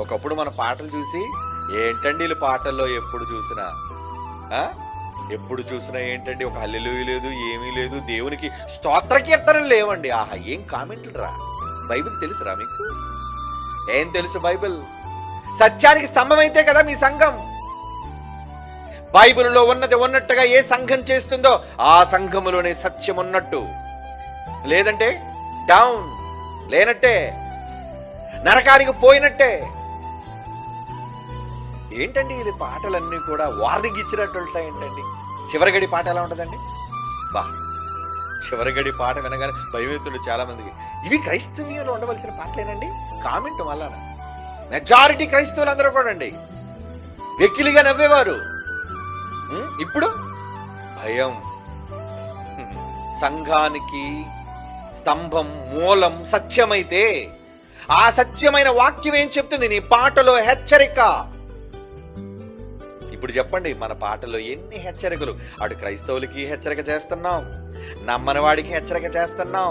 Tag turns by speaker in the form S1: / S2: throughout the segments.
S1: ఒకప్పుడు మన పాటలు చూసి ఏంటండి వీళ్ళు పాటల్లో ఎప్పుడు చూసినా ఎప్పుడు చూసినా ఏంటండి, ఒక హల్లెలూయా లేదు, ఏమీ లేదు, దేవునికి స్తోత్ర కీర్తనలు లేవండి. ఆహా, ఏం కామెంట్లు రా. బైబిల్ తెలుసురా మీకు? ఏం తెలుసు బైబిల్? సత్యానికి స్తంభం అయితే కదా మీ సంఘం. బైబిల్లో ఉన్నది ఉన్నట్టుగా ఏ సంఘం చేస్తుందో ఆ సంఘములోనే సత్యం ఉన్నట్టు, లేదంటే డౌన్, లేనట్టే, నరకానికి పోయినట్టే. ఏంటండి ఇది పాటలన్నీ కూడా వార్నింగ్ ఇచ్చినట్టు ఉంటాయేంటండి? చివరిగడి పాట ఎలా ఉంటుందండి? బా, చివరిగడి పాట వినగానే భయమవుతుండే చాలా మందికి. ఇవి క్రైస్తవ్యంలో ఉండవలసిన పాటలేనండి? కామెంట్ వల్ల మెజారిటీ క్రైస్తవులు అందరూ కూడా అండి వెకిలిగా నవ్వేవారు. ఇప్పుడు భయం. సంఘానికి స్తంభం మూలం సత్యమైతే ఆ సత్యమైన వాక్యం ఏం చెప్తుంది? నీ పాటలో హెచ్చరిక. ఇప్పుడు చెప్పండి, మన పాటలో ఎన్ని హెచ్చరికలు! అటు క్రైస్తవులకి హెచ్చరిక చేస్తున్నాం, నమ్మని వాడికి హెచ్చరిక చేస్తున్నాం,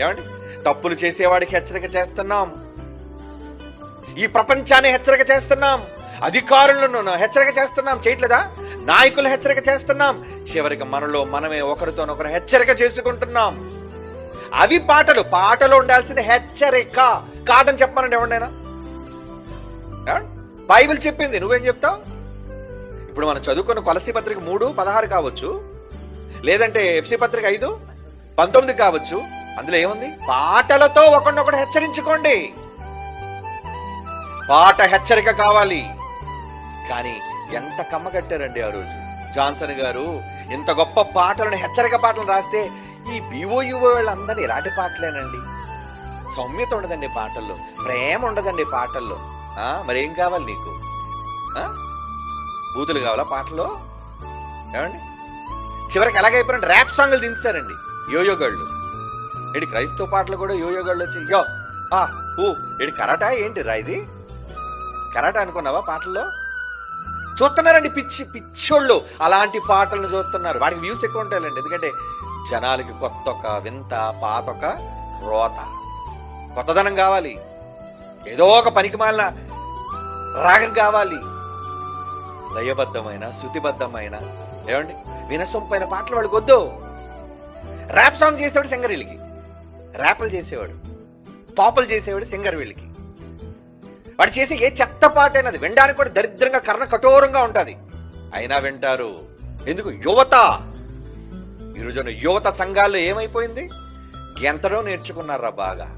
S1: ఏమండి తప్పులు చేసేవాడికి హెచ్చరిక చేస్తున్నాం, ఈ ప్రపంచాన్ని హెచ్చరిక చేస్తున్నాం, అధికారులను హెచ్చరిక చేస్తున్నాం, చేయట్లేదా? నాయకులు హెచ్చరిక చేస్తున్నాం, చివరికి మనలో మనమే ఒకరితోనొకరు హెచ్చరిక చేసుకుంటున్నాం. అవి పాటలు. పాటలో ఉండాల్సింది హెచ్చరిక కాదని చెప్పమనండి ఎవరినైనా. బైబిల్ చెప్పింది, నువ్వేం చెప్తావు? ఇప్పుడు మనం చదువుకున్న కొలసీ పత్రిక 3:16 కావచ్చు, లేదంటే ఎఫ్సి పత్రిక 5:19 కావచ్చు. అందులో ఏముంది? పాటలతో ఒకరినొకడు హెచ్చరించుకోండి. పాట హెచ్చరిక కావాలి. కానీ ఎంత కమ్మగట్టారండి ఆ రోజు జాన్సన్ గారు. ఇంత గొప్ప పాటలను, హెచ్చరిక పాటలు రాస్తే ఈ బిఓయుఓ వాళ్ళందరూ ఇలాంటి పాటలేనండి. సౌమ్యత ఉండదండి పాటల్లో, ప్రేమ ఉండదండి పాటల్లో. మరేం కావాలి నీకు? బూతులు కావాలా పాటలో? ఏమండి చివరికి ఎలాగైపోయిన ర్యాప్ సాంగ్లు దించారండి యోయోగాళ్ళు. ఏంటి క్రైస్తవ పాటలు కూడా యోయోగాళ్ళు వచ్చి యో ఏంటి కరాటా ఏంటి రా? ఇది కరాటా అనుకున్నావా? పాటల్లో చూస్తున్నారండి పిచ్చోళ్ళు అలాంటి పాటలను చూస్తున్నారు. వాడికి వ్యూస్ ఎక్కువ ఉంటాయండి. ఎందుకంటే జనాలకి కొత్త ఒక వింత, పాత ఒక రోత, కొత్తదనం కావాలి, ఏదో ఒక పనికిమాలిన రాగం కావాలి. లయబద్ధమైన, శృతిబద్ధమైన, ఏమండి వినసొంపైన పాటలు వాడికి వద్దు. ర్యాప్ సాంగ్ చేసేవాడు సింగర్ వీళ్ళకి, ర్యాపులు చేసేవాడు, పాపులు చేసేవాడు సింగర్ వీళ్ళకి. వాడు చేసే ఏ చెత్త పాట అయినది వినడానికి కూడా దరిద్రంగా, కర్ణ కఠోరంగా ఉంటుంది, అయినా వింటారు. ఎందుకు? యువత. ఈరోజు యువత సంఘాల్లో ఏమైపోయింది? ఎంతడో నేర్చుకున్నారా బాగా.